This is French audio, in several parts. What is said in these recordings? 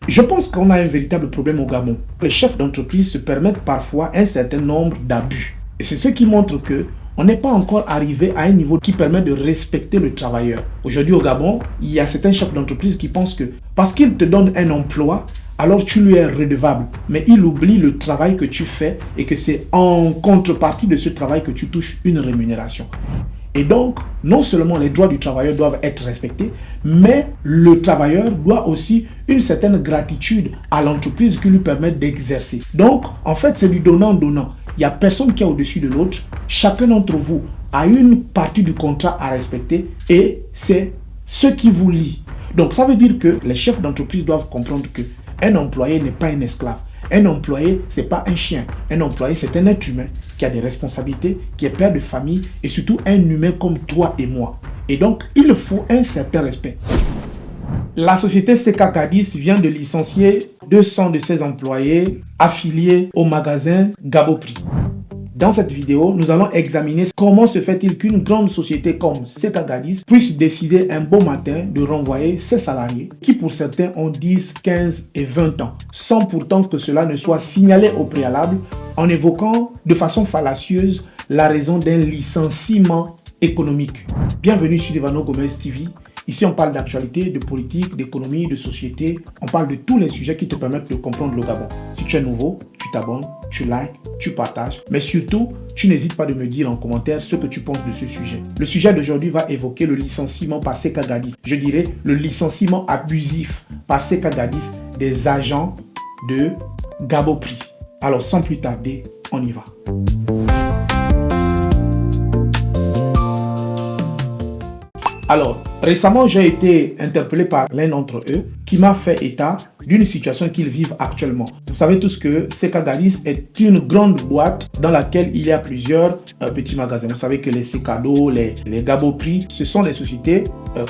Je pense qu'on a un véritable problème au Gabon. Les chefs d'entreprise se permettent parfois un certain nombre d'abus. Et c'est ce qui montre que on n'est pas encore arrivé à un niveau qui permet de respecter le travailleur. Aujourd'hui au Gabon, il y a certains chefs d'entreprise qui pensent que parce qu'ils te donnent un emploi, alors tu lui es redevable. Mais il oublie le travail que tu fais et que c'est en contrepartie de ce travail que tu touches une rémunération. Et donc, non seulement les droits du travailleur doivent être respectés, mais le travailleur doit aussi une certaine gratitude à l'entreprise qui lui permet d'exercer. Donc, en fait, c'est du donnant-donnant. Il n'y a personne qui est au-dessus de l'autre. Chacun d'entre vous a une partie du contrat à respecter et c'est ce qui vous lie. Donc, ça veut dire que les chefs d'entreprise doivent comprendre qu'un employé n'est pas un esclave. Un employé, ce n'est pas un chien. Un employé, c'est un être humain qui a des responsabilités, qui est père de famille et surtout un humain comme toi et moi. Et donc, il faut un certain respect. La société CK Cadiz vient de licencier 200 de ses employés affiliés au magasin Gaboprix. Dans cette vidéo, nous allons examiner comment se fait-il qu'une grande société comme CK Cadiz puisse décider un beau matin de renvoyer ses salariés qui pour certains ont 10, 15 et 20 ans, sans pourtant que cela ne soit signalé au préalable en évoquant de façon fallacieuse la raison d'un licenciement économique. Bienvenue sur Devano Gomez TV. Ici, on parle d'actualité, de politique, d'économie, de société. On parle de tous les sujets qui te permettent de comprendre le Gabon. Si tu es nouveau, tu t'abonnes, tu likes, tu partages. Mais surtout, tu n'hésites pas de me dire en commentaire ce que tu penses de ce sujet. Le sujet d'aujourd'hui va évoquer le licenciement par CK Cadiz. Je dirais le licenciement abusif par CK Cadiz des agents de Gaboprix. Alors, sans plus tarder, on y va. Alors, récemment, j'ai été interpellé par l'un d'entre eux qui m'a fait état d'une situation qu'ils vivent actuellement. Vous savez tous que CK Cadiz est une grande boîte dans laquelle il y a plusieurs petits magasins. Vous savez que les Secado, les Gaboprix, ce sont des sociétés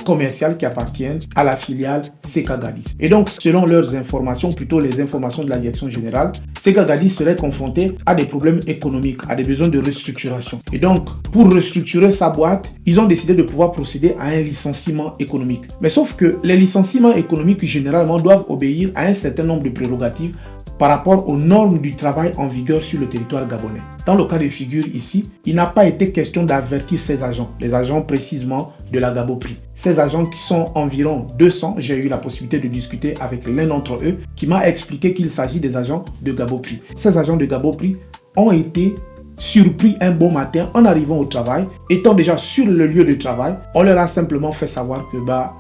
commerciales qui appartiennent à la filiale CK Cadiz. Et donc, selon leurs informations, plutôt les informations de la direction générale, CK Cadiz serait confronté à des problèmes économiques, à des besoins de restructuration. Et donc, pour restructurer sa boîte, ils ont décidé de pouvoir procéder à un licenciement économique. Mais sauf que les licenciements économiques, généralement, doivent obéir à un certain nombre de prérogatives par rapport aux normes du travail en vigueur sur le territoire gabonais. Dans le cas de figure ici, il n'a pas été question d'avertir ces agents, les agents précisément de la Gaboprix. Ces agents qui sont environ 200, j'ai eu la possibilité de discuter avec l'un d'entre eux qui m'a expliqué qu'il s'agit des agents de Gaboprix. Ces agents de Gaboprix ont été surpris un bon matin en arrivant au travail, étant déjà sur le lieu de travail, on leur a simplement fait savoir que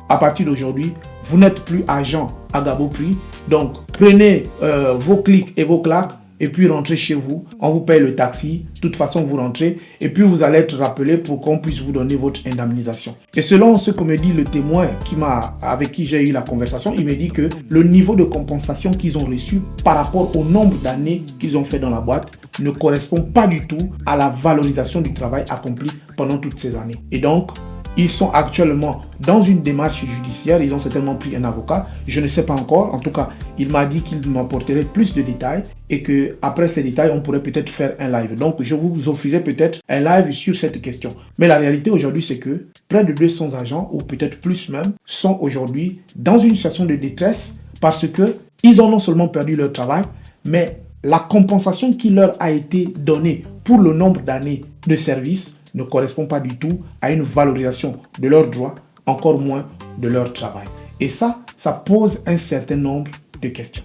à partir d'aujourd'hui, vous n'êtes plus agent à Gaboprix, donc prenez vos clics et vos claques et puis rentrez chez vous, on vous paye le taxi, de toute façon vous rentrez et puis vous allez être rappelé pour qu'on puisse vous donner votre indemnisation. Et selon ce que me dit le témoin avec qui j'ai eu la conversation, il me dit que le niveau de compensation qu'ils ont reçu par rapport au nombre d'années qu'ils ont fait dans la boîte ne correspond pas du tout à la valorisation du travail accompli pendant toutes ces années. Et donc, ils sont actuellement dans une démarche judiciaire, ils ont certainement pris un avocat, je ne sais pas encore, en tout cas, il m'a dit qu'il m'apporterait plus de détails et qu'après ces détails, on pourrait peut-être faire un live. Donc, je vous offrirai peut-être un live sur cette question. Mais la réalité aujourd'hui, c'est que près de 200 agents, ou peut-être plus même, sont aujourd'hui dans une situation de détresse parce qu'ils ont non seulement perdu leur travail, mais la compensation qui leur a été donnée pour le nombre d'années de service ne correspond pas du tout à une valorisation de leurs droits, encore moins de leur travail. Et ça pose un certain nombre de questions.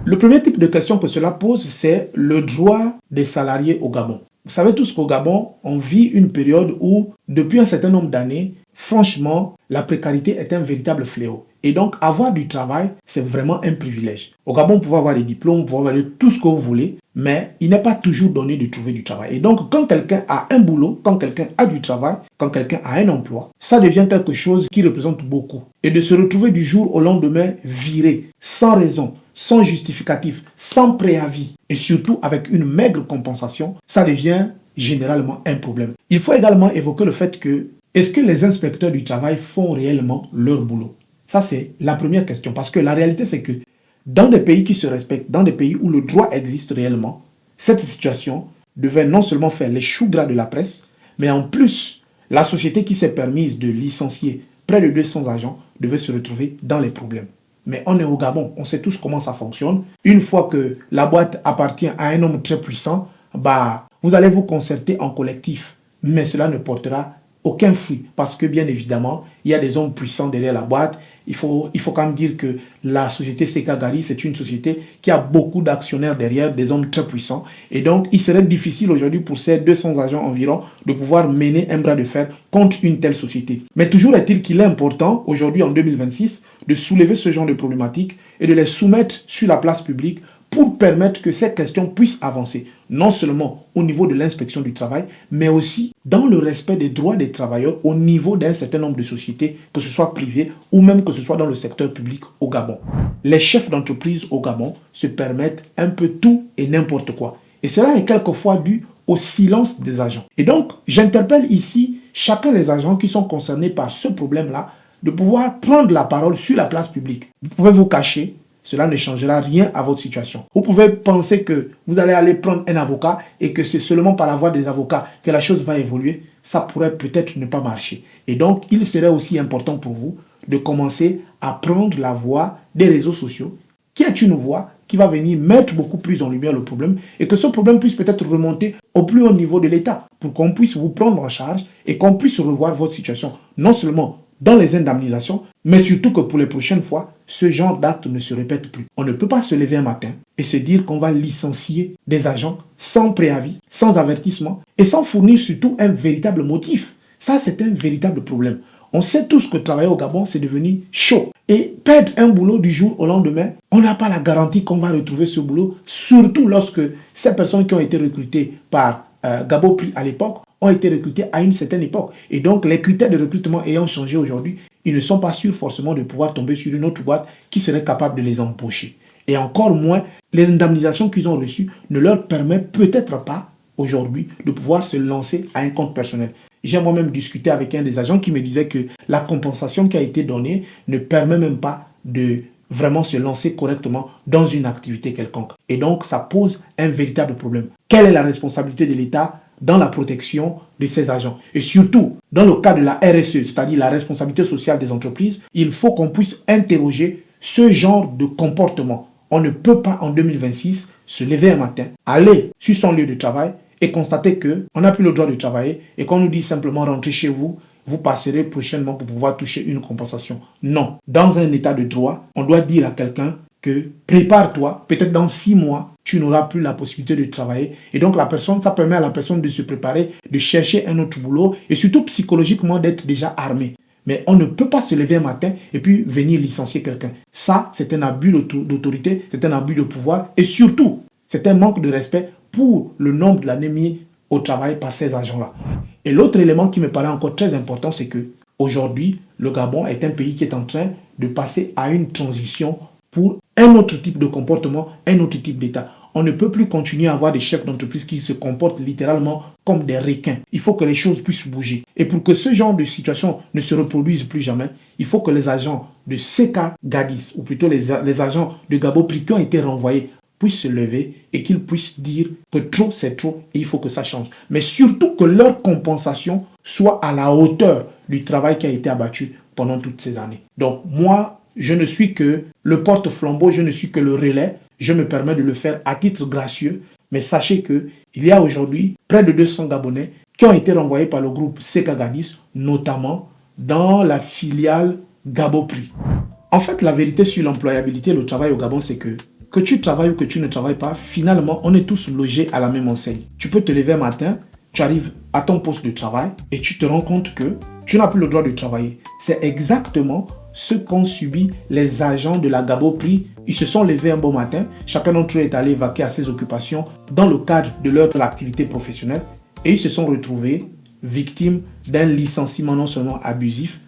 Le premier type de question que cela pose, c'est le droit des salariés au Gabon. Vous savez tous qu'au Gabon, on vit une période où, depuis un certain nombre d'années, franchement, la précarité est un véritable fléau. Et donc, avoir du travail, c'est vraiment un privilège. Au Gabon, vous pouvez avoir des diplômes, vous pouvez avoir tout ce que vous voulez, mais il n'est pas toujours donné de trouver du travail. Et donc, quand quelqu'un a un boulot, quand quelqu'un a du travail, quand quelqu'un a un emploi, ça devient quelque chose qui représente beaucoup. Et de se retrouver du jour au lendemain viré, sans raison, sans justificatif, sans préavis, et surtout avec une maigre compensation, ça devient généralement un problème. Il faut également évoquer le fait que, est-ce que les inspecteurs du travail font réellement leur boulot? Ça, c'est la première question. Parce que la réalité, c'est que dans des pays qui se respectent, dans des pays où le droit existe réellement, cette situation devait non seulement faire les choux gras de la presse, mais en plus, la société qui s'est permise de licencier près de 200 agents devaient se retrouver dans les problèmes. Mais on est au Gabon, on sait tous comment ça fonctionne. Une fois que la boîte appartient à un homme très puissant, vous allez vous concerter en collectif. Mais cela ne portera aucun fruit parce que bien évidemment, il y a des hommes puissants derrière la boîte. Il faut quand même dire que la société Seka Gari, c'est une société qui a beaucoup d'actionnaires derrière, des hommes très puissants. Et donc, il serait difficile aujourd'hui pour ces 200 agents environ de pouvoir mener un bras de fer contre une telle société. Mais toujours est-il qu'il est important, aujourd'hui en 2026, de soulever ce genre de problématiques et de les soumettre sur la place publique pour permettre que cette question puisse avancer, non seulement au niveau de l'inspection du travail, mais aussi dans le respect des droits des travailleurs au niveau d'un certain nombre de sociétés, que ce soit privées ou même que ce soit dans le secteur public au Gabon. Les chefs d'entreprise au Gabon se permettent un peu tout et n'importe quoi. Et cela est quelquefois dû au silence des agents. Et donc, j'interpelle ici chacun des agents qui sont concernés par ce problème-là de pouvoir prendre la parole sur la place publique. Vous pouvez vous cacher. Cela ne changera rien à votre situation. Vous pouvez penser que vous allez aller prendre un avocat et que c'est seulement par la voie des avocats que la chose va évoluer. Ça pourrait peut-être ne pas marcher. Et donc, il serait aussi important pour vous de commencer à prendre la voie des réseaux sociaux, qui est une voie qui va venir mettre beaucoup plus en lumière le problème et que ce problème puisse peut-être remonter au plus haut niveau de l'État pour qu'on puisse vous prendre en charge et qu'on puisse revoir votre situation, non seulement dans les indemnisations, mais surtout que pour les prochaines fois, ce genre d'acte ne se répète plus. On ne peut pas se lever un matin et se dire qu'on va licencier des agents sans préavis, sans avertissement et sans fournir surtout un véritable motif. Ça, c'est un véritable problème. On sait tous que travailler au Gabon, c'est devenu chaud. Et perdre un boulot du jour au lendemain, on n'a pas la garantie qu'on va retrouver ce boulot, surtout lorsque ces personnes qui ont été recrutées par Gaboprix à l'époque ont été recrutés à une certaine époque. Et donc, les critères de recrutement ayant changé aujourd'hui, ils ne sont pas sûrs forcément de pouvoir tomber sur une autre boîte qui serait capable de les embaucher. Et encore moins, les indemnisations qu'ils ont reçues ne leur permettent peut-être pas aujourd'hui de pouvoir se lancer à un compte personnel. J'ai moi-même discuté avec un des agents qui me disait que la compensation qui a été donnée ne permet même pas de vraiment se lancer correctement dans une activité quelconque. Et donc, ça pose un véritable problème. Quelle est la responsabilité de l'État dans la protection de ces agents? Et surtout, dans le cas de la RSE, c'est-à-dire la responsabilité sociale des entreprises, il faut qu'on puisse interroger ce genre de comportement. On ne peut pas, en 2026, se lever un matin, aller sur son lieu de travail et constater qu'on n'a plus le droit de travailler et qu'on nous dit simplement rentrez chez vous, vous passerez prochainement pour pouvoir toucher une compensation. Non. Dans un état de droit, on doit dire à quelqu'un que prépare-toi, peut-être dans 6 mois, tu n'auras plus la possibilité de travailler. Et donc, ça permet à la personne de se préparer, de chercher un autre boulot et surtout psychologiquement d'être déjà armé. Mais on ne peut pas se lever un matin et puis venir licencier quelqu'un. Ça, c'est un abus d'autorité, c'est un abus de pouvoir et surtout, c'est un manque de respect pour le nombre de l'année mis au travail par ces agents-là. Et l'autre élément qui me paraît encore très important, c'est que aujourd'hui, le Gabon est un pays qui est en train de passer à une transition pour un autre type de comportement, un autre type d'État. On ne peut plus continuer à avoir des chefs d'entreprise qui se comportent littéralement comme des requins. Il faut que les choses puissent bouger. Et pour que ce genre de situation ne se reproduise plus jamais, il faut que les agents de Seka Gadis, ou plutôt les agents de Gaboprix qui ont été renvoyés, puissent se lever et qu'ils puissent dire que trop c'est trop et il faut que ça change. Mais surtout que leur compensation soit à la hauteur du travail qui a été abattu pendant toutes ces années. Donc moi, je ne suis que le porte-flambeau, je ne suis que le relais. Je me permets de le faire à titre gracieux. Mais sachez qu'il y a aujourd'hui près de 200 Gabonais qui ont été renvoyés par le groupe Seka Gadis, notamment dans la filiale Gaboprix. En fait, la vérité sur l'employabilité et le travail au Gabon, c'est que tu travailles ou que tu ne travailles pas, finalement, on est tous logés à la même enseigne. Tu peux te lever un matin, tu arrives à ton poste de travail et tu te rends compte que tu n'as plus le droit de travailler. C'est exactement ce qu'ont subi les agents de la Gaboprix. Ils se sont levés un bon matin, chacun d'entre eux est allé vaquer à ses occupations dans le cadre de leur activité professionnelle et ils se sont retrouvés victimes d'un licenciement non seulement abusif,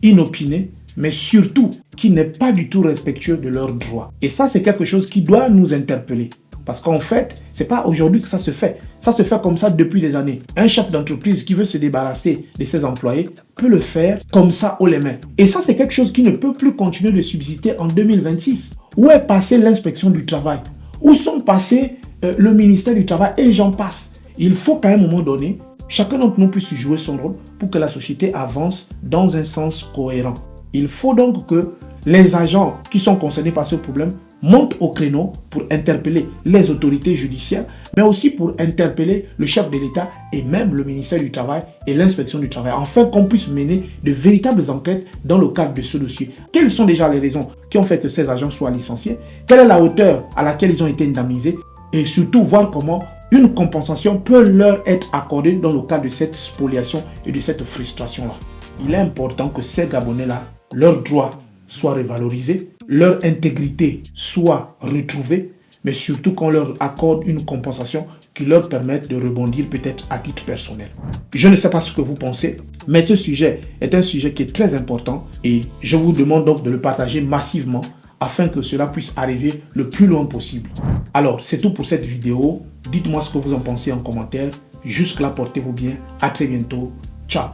inopiné, mais surtout qui n'est pas du tout respectueux de leurs droits. Et ça, c'est quelque chose qui doit nous interpeller. Parce qu'en fait, ce n'est pas aujourd'hui que ça se fait. Ça se fait comme ça depuis des années. Un chef d'entreprise qui veut se débarrasser de ses employés peut le faire comme ça haut les mains. Et ça, c'est quelque chose qui ne peut plus continuer de subsister en 2026. Où est passée l'inspection du travail? Où sont passés le ministère du Travail? Et j'en passe. Il faut qu'à un moment donné, chacun d'entre nous puisse jouer son rôle pour que la société avance dans un sens cohérent. Il faut donc que les agents qui sont concernés par ce problème montent au créneau pour interpeller les autorités judiciaires, mais aussi pour interpeller le chef de l'État et même le ministère du Travail et l'inspection du Travail, afin qu'on puisse mener de véritables enquêtes dans le cadre de ce dossier. Quelles sont déjà les raisons qui ont fait que ces agents soient licenciés? Quelle est la hauteur à laquelle ils ont été indemnisés? Et surtout voir comment une compensation peut leur être accordée dans le cadre de cette spoliation et de cette frustration-là. Il est important que ces Gabonais-là, leurs droits soient revalorisés, leur intégrité soit retrouvée, mais surtout qu'on leur accorde une compensation qui leur permette de rebondir peut-être à titre personnel. Je ne sais pas ce que vous pensez, mais ce sujet est un sujet qui est très important et je vous demande donc de le partager massivement afin que cela puisse arriver le plus loin possible. Alors, c'est tout pour cette vidéo. Dites-moi ce que vous en pensez en commentaire. Jusque-là, portez-vous bien. À très bientôt. Ciao.